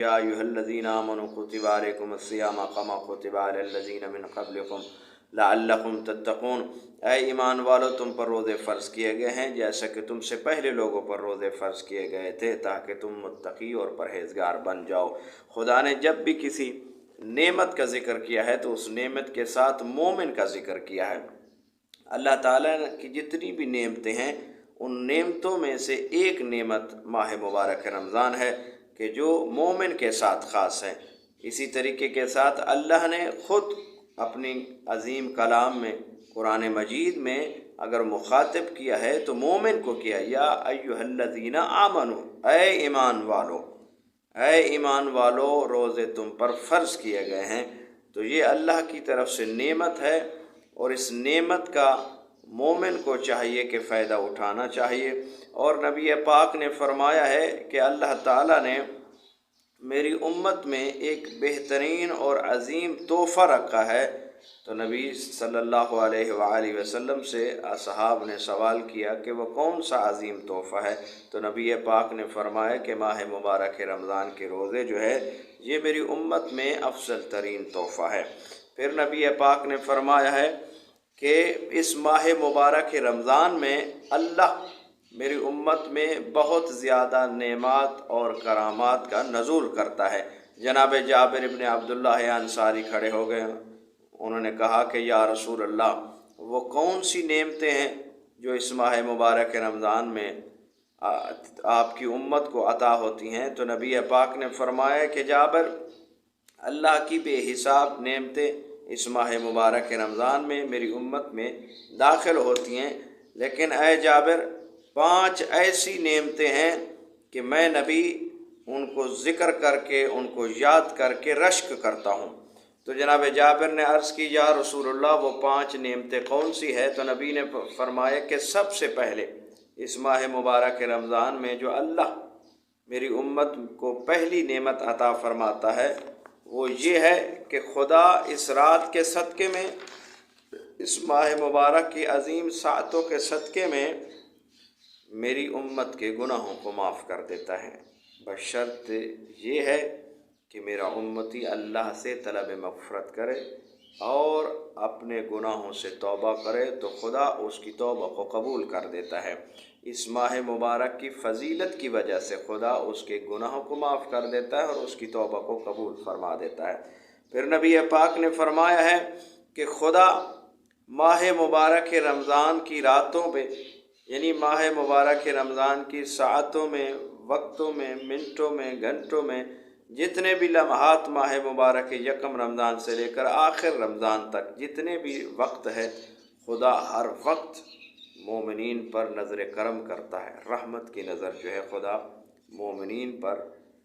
या अय्युहल्लज़ीना आमनू कुतिबा अलैकुमुस्सियाम कमा कुतिबा अलल्लज़ीना मिन क़ब्लिकुम लअल्लकुम तत्तक़ून। ऐ ईमान वालो, तुम पर रोज़े फ़र्ज़ किए गए हैं जैसा कि तुमसे पहले लोगों पर रोज़े फ़र्ज़ किए गए थे, ताकि तुम मुत्तक़ी और परहेज़गार बन जाओ। खुदा ने जब भी किसी नेमत का ज़िक्र किया है तो उस नेमत के साथ मोमिन का ज़िक्र किया है। अल्लाह ताला की जितनी भी नेमतें हैं, उन नेमतों में से एक नेमत माह मुबारक रमज़ान है कि जो मोमिन के साथ ख़ास है। इसी तरीके के साथ अल्लाह ने ख़ुद अपनी अज़ीम कलाम में कुरान मजीद में अगर मुखातिब किया है तो मोमिन को किया, या अय्युहल्लज़ीना आमनू, ऐ ईमान वालो, ऐ ईमान वालो, रोज़े तुम पर फ़र्ज़ किए गए हैं। तो ये अल्लाह की तरफ से नेमत है और इस नेमत का मोमिन को चाहिए कि फ़ायदा उठाना चाहिए। और नबी पाक ने फरमाया है कि अल्लाह ताला ने मेरी उम्मत में एक बेहतरीन और अज़ीम तोहफ़ा रखा है। तो नबी सल्लल्लाहु अलैहि वसल्लम से असहाब ने सवाल किया कि वह कौन सा अज़ीम तोहफ़ा है। तो नबी पाक ने फरमाया कि माह मुबारक रमज़ान के रोज़े जो है ये मेरी उम्मत में अफजल तरीन तोहफ़ा है। फिर नबी पाक ने फरमाया है कि इस माह मुबारक रमज़ान में अल्लाह मेरी उम्मत में बहुत ज़्यादा नेमात और करामात का नज़ूल करता है। जनाब जाबिर इब्न अब्दुल्लाह अंसारी खड़े हो गए, उन्होंने कहा कि या रसूल अल्लाह, वो कौन सी नेमतें हैं जो इस माह मुबारक रमज़ान में आपकी उम्मत को अता होती हैं। तो नबी पाक ने फरमाया कि जाबिर, अल्लाह की बेहिसाब नेमतें इस माह मुबारक रमज़ान में मेरी उम्मत में दाखिल होती हैं, लेकिन ऐ जाबिर, 5 ऐसी नेमतें हैं कि मैं नबी उनको ज़िक्र करके, उनको याद करके रश्क करता हूँ। तो जनाब जाबिर ने अर्ज़ की, या रसूलुल्लाह, वो 5 नेमतें कौन सी है? तो नबी ने फरमाया कि सबसे पहले इस माह मुबारक रमज़ान में जो अल्लाह मेरी उम्मत को पहली नेमत अता फरमाता है वो ये है कि खुदा इस रात के सदक़े में, इस माह मुबारक की अज़ीम सातों के सदक़े में मेरी उम्मत के गुनाहों को माफ़ कर देता है, बशर्त ये है कि मेरा उम्मती अल्लाह से तलब मग़फ़िरत करे और अपने गुनाहों से तौबा करे तो खुदा उसकी तौबा को कबूल कर देता है। इस माह मुबारक की फ़जीलत की वजह से खुदा उसके गुनाहों को माफ़ कर देता है और उसकी तौबा को कबूल फरमा देता है। फिर नबी पाक ने फरमाया है कि खुदा माह मुबारक रमज़ान की रातों पे, यानी माह मुबारक रमज़ान की सातों में, वक्तों में, मिनटों में, घंटों में, जितने भी लम्हात माह मुबारक यकम रमज़ान से लेकर आखिर रमज़ान तक जितने भी वक्त है, खुदा हर वक्त मोमिनीन पर नज़र करम करता है। रहमत की नज़र जो है खुदा मोमिनीन पर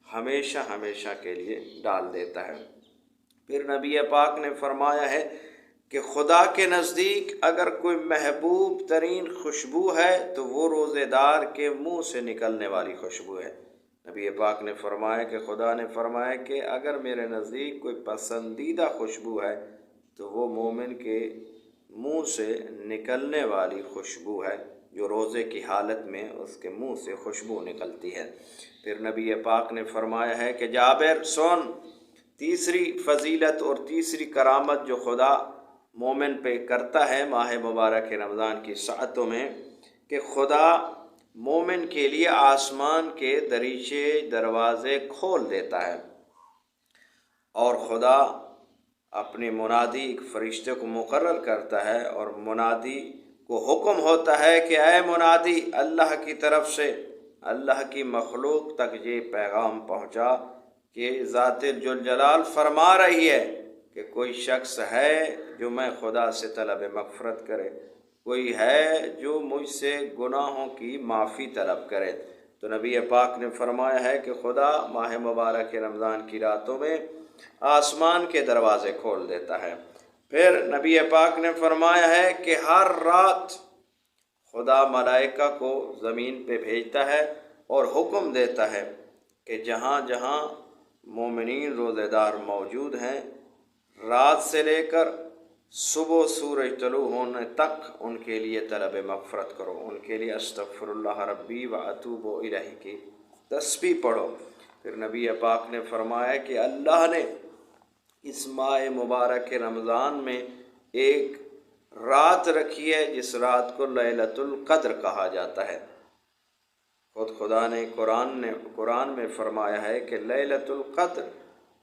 हमेशा हमेशा के लिए डाल देता है। फिर नबी पाक ने फरमाया है कि खुदा के नज़दीक अगर कोई महबूब तरीन खुशबू है तो वो रोज़ेदार के मुँह से निकलने वाली खुशबू है। नबी पाक ने फरमाया कि खुदा ने फरमाया कि अगर मेरे नज़दीक कोई पसंदीदा खुशबू है तो वो मोमिन के मुँह से निकलने वाली खुशबू है, जो रोज़े की हालत में उसके मुँह से खुशबू निकलती है। फिर नबी पाक ने फरमाया है कि जाबिर सुन, तीसरी फजीलत और तीसरी करामत जो खुदा मोमिन पे करता है माह मुबारक रमज़ान की सातों में, कि खुदा मोमिन के लिए आसमान के दरीचे दरवाज़े खोल देता है और खुदा अपने मुनादी एक फ़रिश्ते को मुकर्रर करता है और मुनादी को हुक्म होता है कि ऐ मुनादी, अल्लाह की तरफ से अल्लाह की मखलूक तक ये पैगाम पहुँचा कि ज़ाते जुल जलाल फरमा रही है कि कोई शख्स है जो मैं खुदा से तलब मग़फ़िरत करे, कोई है जो मुझसे गुनाहों की माफ़ी तलब करे। तो नबी पाक ने फरमाया है कि खुदा माह मुबारक रमज़ान की रातों में आसमान के दरवाज़े खोल देता है। फिर नबी पाक ने फरमाया है कि हर रात खुदा मलाइका को ज़मीन पे भेजता है और हुक्म देता है कि जहाँ जहाँ मोमिनीन रोज़ेदार मौजूद हैं, रात से लेकर सुबह सूरज तलू होने तक उनके लिए तलब मग़फ़िरत करो, उनके लिए अस्तग़फ़िरुल्लाह रब्बी व अतूबु इलैहि की तस्बीह पढ़ो। پھر نبی پاک نے فرمایا کہ اللہ نے اس ماہ مبارک رمضان میں ایک رات رکھی ہے جس رات کو لیلۃ القدر کہا جاتا ہے۔ خود خدا نے قرآن میں فرمایا ہے کہ لیلۃ القدر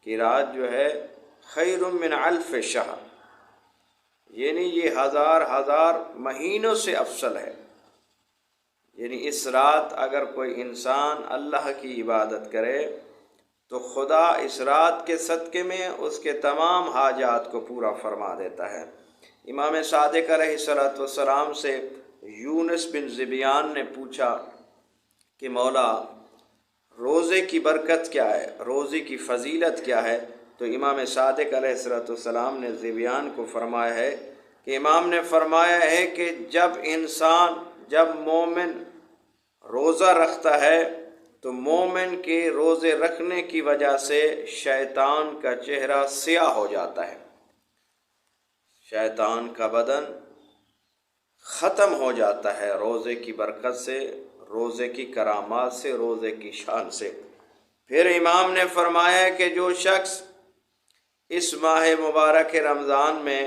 کی رات جو ہے خیر من الف شہر، یعنی یہ ہزار مہینوں سے افضل ہے۔ یعنی اس رات اگر کوئی انسان اللہ کی عبادت کرے تو خدا اس رات کے صدقے میں اس کے تمام حاجات کو پورا فرما دیتا ہے۔ امام صادق علیہ السلام سے یونس بن ذبیان نے پوچھا کہ مولا روزے کی برکت کیا ہے، روزے کی فضیلت کیا ہے؟ تو امام صادق علیہ السلام نے ذبیان کو فرمایا ہے کہ امام نے فرمایا ہے کہ جب مومن روزہ رکھتا ہے تو مومن کے روزے رکھنے کی وجہ سے شیطان کا چہرہ سیاہ ہو جاتا ہے، شیطان کا بدن ختم ہو جاتا ہے روزے کی برکت سے، روزے کی کرامات سے، روزے کی شان سے۔ پھر امام نے فرمایا کہ جو شخص اس ماہ مبارک رمضان میں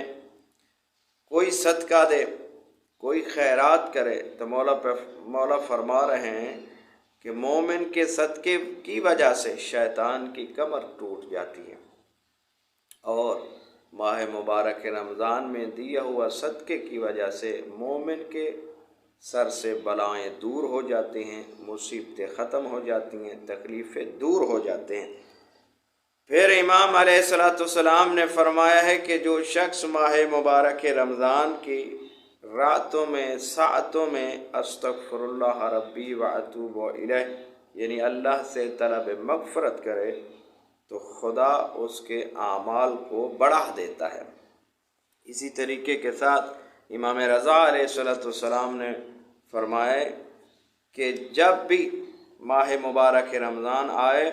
کوئی صدقہ دے، کوئی خیرات کرے، تو مولا فرما رہے ہیں کہ مومن کے صدقے کی وجہ سے شیطان کی کمر ٹوٹ جاتی ہے، اور ماہ مبارک رمضان میں دیا ہوا صدقے کی وجہ سے مومن کے سر سے بلائیں دور ہو جاتی ہیں، مصیبتیں ختم ہو جاتی ہیں، تکلیفیں دور ہو جاتے ہیں۔ پھر امام علیہ السلام نے فرمایا ہے کہ جو شخص ماہ مبارک رمضان کی راتوں میں ساعتوں میں استغفر اللہ ربی واتوب الیہ یعنی اللہ سے طلب مغفرت کرے تو خدا اس کے اعمال کو بڑھا دیتا ہے۔ اسی طریقے کے ساتھ امام رضا علیہ السلام نے فرمایا کہ جب بھی ماہ مبارک رمضان آئے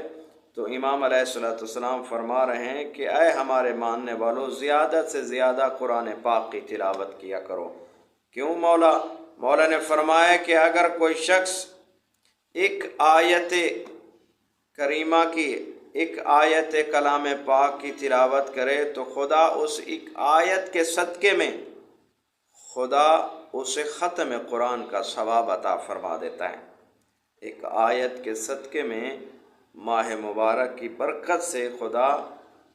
تو امام علیہ السلام فرما رہے ہیں کہ اے ہمارے ماننے والوں، زیادہ سے زیادہ قرآن پاک کی تلاوت کیا کرو۔ کیوں مولا نے فرمایا کہ اگر کوئی شخص ایک آیت کریمہ کی، ایک آیت کلام پاک کی تلاوت کرے تو خدا اس ایک آیت کے صدقے میں خدا اسے ختم قرآن کا ثواب عطا فرما دیتا ہے۔ ایک آیت کے صدقے میں ماہ مبارک کی برکت سے خدا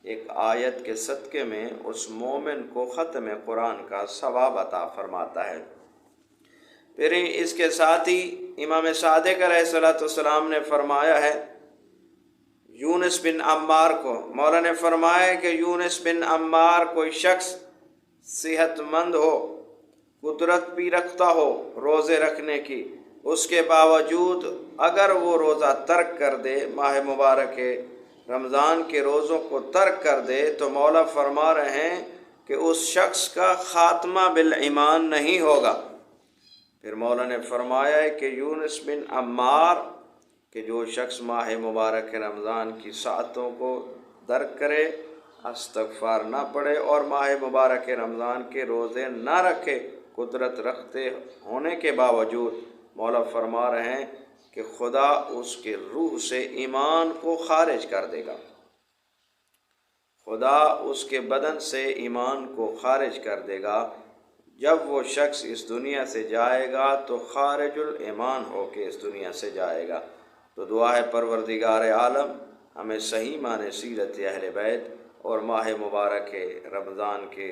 ایک آیت کے صدقے میں اس مومن کو ختم قرآن کا ثواب عطا فرماتا ہے۔ پھر اس کے ساتھ ہی امام صادق علیہ السلام نے فرمایا ہے یونس بن عمار کو، مولا نے فرمایا کہ یونس بن عمار کوئی شخص صحت مند ہو، قدرت بھی رکھتا ہو روزے رکھنے کی، اس کے باوجود اگر وہ روزہ ترک کر دے، ماہ مبارک رمضان کے روزوں کو ترک کر دے، تو مولا فرما رہے ہیں کہ اس شخص کا خاتمہ بالایمان نہیں ہوگا۔ پھر مولا نے فرمایا ہے کہ یونس بن عمار کہ جو شخص ماہ مبارک رمضان کی ساعتوں کو درک کرے، استغفار نہ پڑھے اور ماہ مبارک رمضان کے روزے نہ رکھے، قدرت رکھتے ہونے کے باوجود، مولا فرما رہے ہیں کہ خدا اس کے روح سے ایمان کو خارج کر دے گا، خدا اس کے بدن سے ایمان کو خارج کر دے گا۔ جب وہ شخص اس دنیا سے جائے گا تو خارج الایمان ہو کے اس دنیا سے جائے گا۔ تو دعا ہے پروردگار عالم ہمیں صحیح معنی سیرت اہل بیت اور ماہ مبارک رمضان کے